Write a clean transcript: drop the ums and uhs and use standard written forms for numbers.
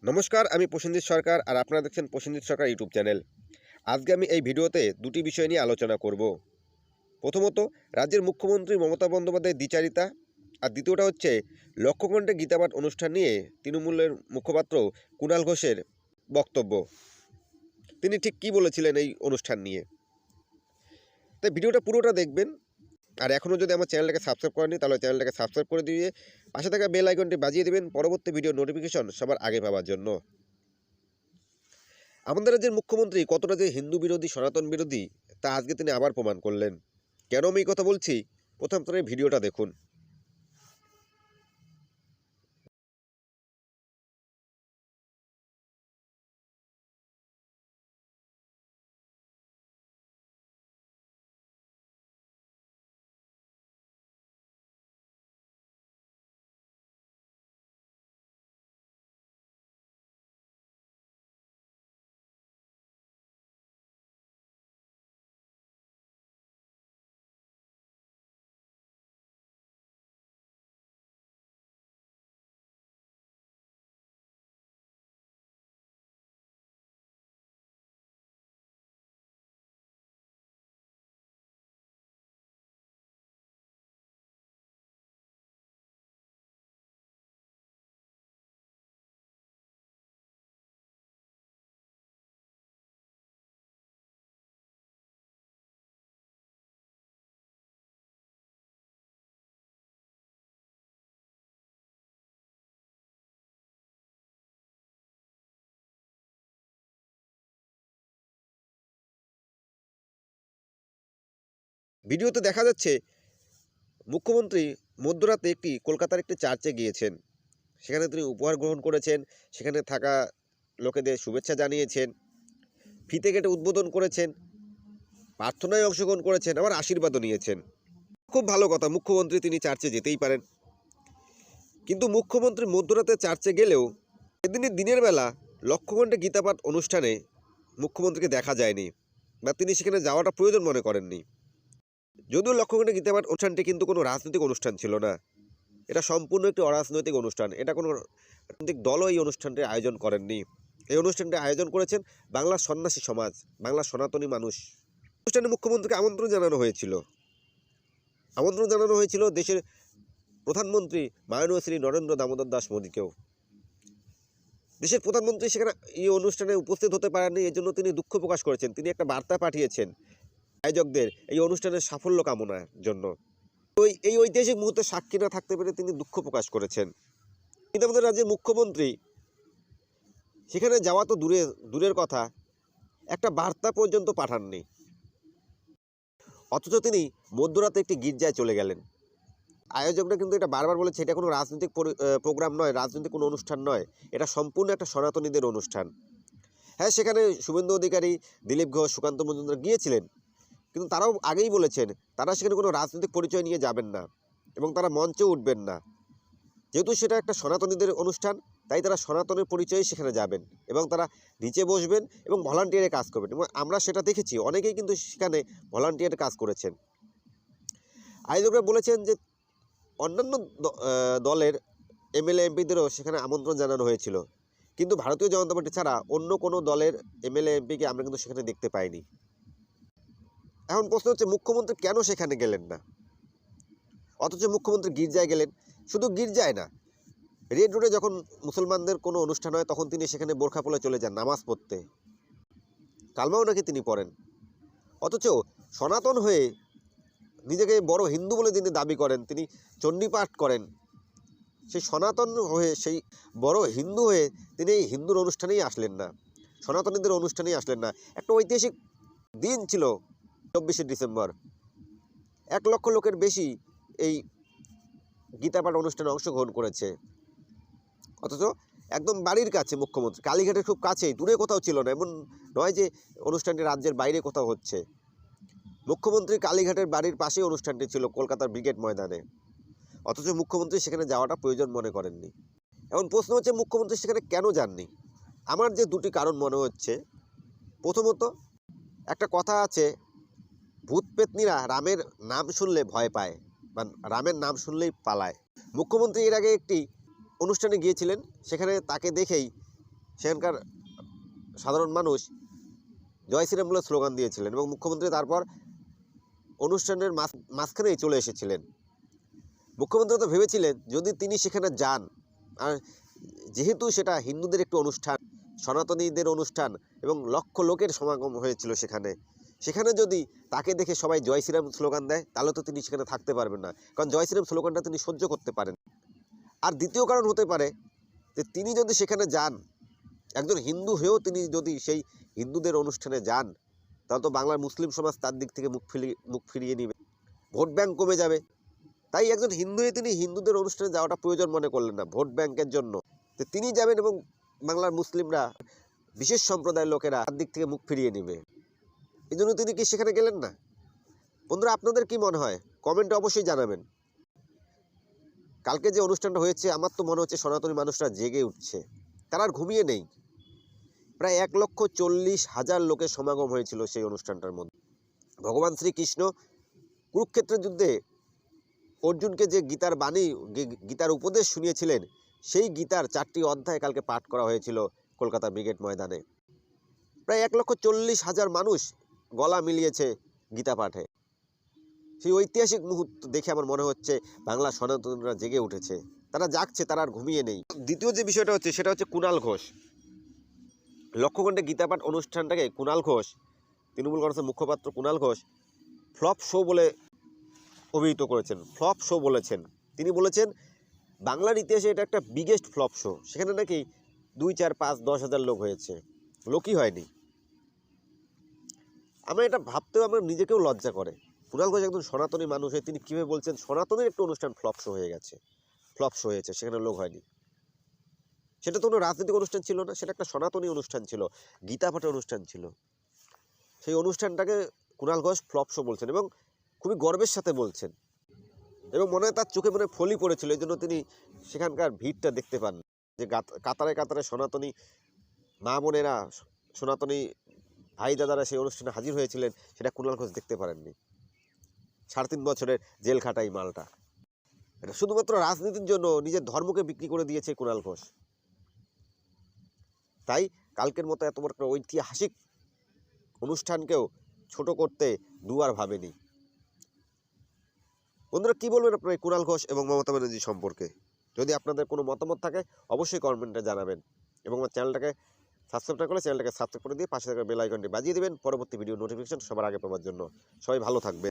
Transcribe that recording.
নমস্কার, আমি প্রসেনজিৎ সরকার আর আপনারা দেখছেন প্রসেনজিৎ সরকার ইউটিউব চ্যানেল। আজকে আমি এই ভিডিওতে দুটি বিষয় নিয়ে আলোচনা করব। প্রথমত, রাজ্যের মুখ্যমন্ত্রী মমতা বন্দ্যোপাধ্যায়ের দ্বিচারিতা, আর দ্বিতীয়টা হচ্ছে লক্ষ্যকণ্ঠে গীতাপাঠ অনুষ্ঠান নিয়ে তৃণমূলের মুখপাত্র কুণাল ঘোষের বক্তব্য। তিনি ঠিক কী বলেছিলেন এই অনুষ্ঠান নিয়ে। তাই ভিডিওটা পুরোটা দেখবেন। আর এখনও যদি আমার চ্যানেলটাকে সাবস্ক্রাইব করেনি তাহলে চ্যানেলটাকে সাবস্ক্রাইব করে দিয়ে পাশে থাকা বেল আইকনটি বাজিয়ে দেবেন পরবর্তী ভিডিও নোটিফিকেশন সবার আগে পাওয়ার জন্য। আমাদের রাজ্যের মুখ্যমন্ত্রী কতটা যে হিন্দু বিরোধী, সনাতন বিরোধী, তা আজকে তিনি আবার প্রমাণ করলেন। কেন আমি এই কথা বলছি, প্রথম আপনারা ভিডিওটা দেখুন। ভিডিওতে দেখা যাচ্ছে মুখ্যমন্ত্রী মধ্যরাতে কলকাতার একটি চার্চে গিয়েছেন। সেখানে তিনি উপহার গ্রহণ করেছেন, সেখানে থাকা লোকেদের শুভেচ্ছা জানিয়েছেন, ফিতে কেটে উদ্বোধন করেছেন, প্রার্থনায় অংশগ্রহণ করেছেন, আবার আশীর্বাদও নিয়েছেন। খুব ভালো কথা, মুখ্যমন্ত্রী তিনি চার্চে যেতেই পারেন। কিন্তু মুখ্যমন্ত্রী মধ্যরাতে চার্চে গেলেও এদিনই দিনের বেলা লক্ষ্যকণ্ঠে গীতাপাঠ অনুষ্ঠানে মুখ্যমন্ত্রীকে দেখা যায়নি, বা তিনি সেখানে যাওয়াটা প্রয়োজন মনে করেননি। যদিও লক্ষ্যকণ্ঠে গীতাপাঠ অনুষ্ঠানটি কিন্তু কোনো রাজনৈতিক অনুষ্ঠান ছিল না, এটা সম্পূর্ণ একটি অরাজনৈতিক অনুষ্ঠান। এটা কোনো রাজনৈতিক দলও এই অনুষ্ঠানটির আয়োজন করেননি। এই অনুষ্ঠানটি আয়োজন করেছেন বাংলার সন্ন্যাসী সমাজ, বাংলার সনাতনী মানুষ। অনুষ্ঠানে মুখ্যমন্ত্রীকে আমন্ত্রণ জানানো হয়েছিল দেশের প্রধানমন্ত্রী মাননীয় শ্রী নরেন্দ্র দামোদর দাস মোদীকেও। দেশের প্রধানমন্ত্রী সেখানে এই অনুষ্ঠানে উপস্থিত হতে পারেননি, এজন্য তিনি দুঃখ প্রকাশ করেছেন। তিনি একটা বার্তা পাঠিয়েছেন আয়োজকদের এই অনুষ্ঠানের সাফল্য কামনার জন্য। এই ঐতিহাসিক মুহূর্তে সাক্ষী না থাকতে পেরে তিনি দুঃখ প্রকাশ করেছেন। কিন্তু আমাদের রাজ্যের মুখ্যমন্ত্রী সেখানে যাওয়া তো দূরের কথা, একটা বার্তা পর্যন্ত পাঠাননি। অথচ তিনি মধ্যরাতে একটি গির্জায় চলে গেলেন। আয়োজকরা কিন্তু এটা বারবার বলেছে, এটা কোনো রাজনৈতিক প্রোগ্রাম নয়, রাজনৈতিক কোনো অনুষ্ঠান নয়, এটা সম্পূর্ণ একটা সনাতনীদের অনুষ্ঠান। হ্যাঁ, সেখানে শুভেন্দু অধিকারী, দিলীপ ঘোষ, সুকান্ত মজুমদার গিয়েছিলেন, কিন্তু তারাও আগেই বলেছেন তারা সেখানে কোনো রাজনৈতিক পরিচয় নিয়ে যাবেন না এবং তারা মঞ্চে উঠবেন না। যেহেতু সেটা একটা সনাতনীদের অনুষ্ঠান, তাই তারা সনাতনের পরিচয়ে সেখানে যাবেন এবং তারা নিচে বসবেন এবং ভলান্টিয়ারে কাজ করবেন। এবং আমরা সেটা দেখেছি, অনেকেই কিন্তু সেখানে ভলান্টিয়ারে কাজ করেছেন। আয়োজকরা বলেছেন যে অন্যান্য দলের এমএলএ এমপিদেরও সেখানে আমন্ত্রণ জানানো হয়েছিল, কিন্তু ভারতীয় জনতা পার্টি ছাড়া অন্য কোনো দলের এমএলএ এমপিকে আমরা কিন্তু সেখানে দেখতে পাইনি। এখন প্রশ্ন হচ্ছে, মুখ্যমন্ত্রী কেন সেখানে গেলেন না? অথচ মুখ্যমন্ত্রী গির্জায় গেলেন। শুধু গির্জায় না, রেড রোডে যখন মুসলমানদের কোনো অনুষ্ঠান হয় তখন তিনি সেখানে বোরখা পরে চলে যান নামাজ পড়তে, কালমাও নাকি তিনি পড়েন। অথচ সনাতন হয়ে নিজেকে বড় হিন্দু বলে তিনি দাবি করেন, তিনি চণ্ডীপাঠ করেন, সেই সনাতন হয়ে, সেই বড় হিন্দু হয়ে তিনি এই হিন্দুর অনুষ্ঠানেই আসলেন না, সনাতনীদের অনুষ্ঠানেই আসলেন না। একটা ঐতিহাসিক দিন ছিল 24শে ডিসেম্বর, 1 লক্ষ লোকের বেশি এই গীতাপাঠ অনুষ্ঠানে অংশগ্রহণ করেছে। অথচ একদম বাড়ির কাছে, মুখ্যমন্ত্রী কালীঘাটের খুব কাছেই, দূরে কোথাও ছিল না। এমন নয় যে অনুষ্ঠানটি রাজ্যের বাইরে কোথাও হচ্ছে, মুখ্যমন্ত্রী কালীঘাটের বাড়ির পাশেই অনুষ্ঠানটি ছিল, কলকাতার ব্রিগেড ময়দানে। অথচ মুখ্যমন্ত্রী সেখানে যাওয়াটা প্রয়োজন মনে করেননি। এখন প্রশ্ন হচ্ছে, মুখ্যমন্ত্রী সেখানে কেন যাননি? আমার যে দুটি কারণ মনে হচ্ছে। প্রথমত, একটা কথা আছে, ভূত পেতনিরা রামের নাম শুনলে ভয় পায় বা রামের নাম শুনলেই পালায়। মুখ্যমন্ত্রী এর আগে একটি অনুষ্ঠানে গিয়েছিলেন, সেখানে তাকে দেখেই সেখানকার সাধারণ মানুষ জয় শ্রীরাম বলে স্লোগান দিয়েছিলেন এবং মুখ্যমন্ত্রী তারপর অনুষ্ঠানের মাঝখানেই চলে এসেছিলেন। মুখ্যমন্ত্রী তো ভেবেছিলেন যদি তিনি সেখানে যান, আর যেহেতু সেটা হিন্দুদের একটি অনুষ্ঠান, সনাতনীদের অনুষ্ঠান এবং লক্ষ লোকের সমাগম হয়েছিল সেখানে যদি তাকে দেখে সবাই জয় শ্রীরাম স্লোগান দেয় তাহলে তো তিনি সেখানে থাকতে পারবেন না, কারণ জয় শ্রীরাম স্লোগানটা তিনি সহ্য করতে পারেন। আর দ্বিতীয় কারণ হতে পারে যে তিনি যদি সেখানে যান, একজন হিন্দু হয়েও তিনি যদি সেই হিন্দুদের অনুষ্ঠানে যান, তাহলে তো বাংলার মুসলিম সমাজ তার দিক থেকে মুখ ফিরিয়ে নেবে, ভোট ব্যাংক কমে যাবে। তাই একজন হিন্দু হয়ে তিনি হিন্দুদের অনুষ্ঠানে যাওয়াটা প্রয়োজন মনে করলেন না ভোট ব্যাংকের জন্য, যে তিনি যাবেন এবং বাংলার মুসলিমরা, বিশেষ সম্প্রদায়ের লোকেরা তার দিক থেকে মুখ ফিরিয়ে নেবে। এই জন্য তিনি কি সেখানে গেলেন না? বন্ধুরা, আপনাদের কি মনে হয় কমেন্টে অবশ্যই জানাবেন। কালকে যে অনুষ্ঠানটা হয়েছে আমার তো মনে হচ্ছে সনাতনী মানুষরা জেগে উঠছে, তারা আর ঘুমিয়ে নেই। প্রায় 1,40,000 লোকের সমাগম হয়েছিল সেই অনুষ্ঠানটার মধ্যে। ভগবান শ্রীকৃষ্ণ কুরুক্ষেত্রের যুদ্ধে অর্জুনকে যে গীতার বাণী, গীতার উপদেশ শুনিয়েছিলেন, সেই গীতার 4টি অধ্যায় কালকে পাঠ করা হয়েছিল কলকাতা ব্রিগেড ময়দানে। প্রায় 1,40,000 মানুষ গলা মিলিয়েছে গীতা পাঠে। সেই ঐতিহাসিক মুহূর্ত দেখে আমার মনে হচ্ছে বাংলা সনাতনীরা জেগে উঠেছে, তারা জাগছে, তারা আর ঘুমিয়ে নেই। দ্বিতীয় যে বিষয়টা হচ্ছে সেটা হচ্ছে কুণাল ঘোষ। লক্ষ্যখণ্ডে গীতাপাঠ অনুষ্ঠানটাকে কুণাল ঘোষ, তৃণমূল কংগ্রেসের মুখপাত্র কুণাল ঘোষ ফ্লপ শো বলে অভিহিত করেছেন। ফ্লপ শো বলেছেন, তিনি বলেছেন বাংলার ইতিহাসে এটা একটা বিগেস্ট ফ্লপ শো। সেখানে নাকি 2, 4, 5, 10,000 লোক হয়েছে, লোকই হয়নি। আমরা এটা ভাবতেও আমার নিজেকেও লজ্জা করে। কুণাল ঘোষ একজন সনাতনী মানুষ হয়ে তিনি কীভাবে বলছেন সনাতনের একটা অনুষ্ঠান ফ্লপ শো হয়ে গেছে, ফ্লপ শো হয়েছে, সেখানে লোক হয়নি। সেটা তো কোনো রাজনৈতিক অনুষ্ঠান ছিল না, সেটা একটা সনাতনী অনুষ্ঠান ছিল, গীতা পাঠের অনুষ্ঠান ছিল। সেই অনুষ্ঠানটাকে কুণাল ঘোষ ফ্লপ শো বলছেন এবং খুবই গর্বের সাথে বলছেন, এবং মনে হয় তার চোখে ফলি পড়েছিল, এই জন্য তিনি সেখানকার ভিড়টা দেখতে পান, যে কাতারে কাতারে সনাতনী মা বোনেরা, সনাতনী ভাই দাদারা সেই অনুষ্ঠানে হাজির হয়েছিলেন, সেটা কুণাল ঘোষ দেখতে পারেননি। 3.5 বছরের জেল খাটাই মালটা, এটা শুধুমাত্র রাজনীতির জন্য নিজের ধর্মকে বিক্রি করে দিয়েছে কুণাল ঘোষ। তাই কালকের মতো এত বড় একটা ঐতিহাসিক অনুষ্ঠানকেও ছোট করতে দুবার ভাবেনি। বন্ধুরা, কী বলবেন আপনারা এই কুণাল ঘোষ এবং মমতা ব্যানার্জি সম্পর্কে? যদি আপনাদের কোনো মতামত থাকে অবশ্যই কমেন্টে জানাবেন, এবং আমার চ্যানেলটাকে সাবস্ক্রাইব না করলে চ্যানেলটাকে সাবস্ক্রাইব করে দিয়ে পাশে থাকা বেল আইকনটি বাজিয়ে দেবেন পরবর্তী ভিডিও নোটিফিকেশন সবার আগে পাওয়ার জন্য। সবাই ভালো থাকবেন।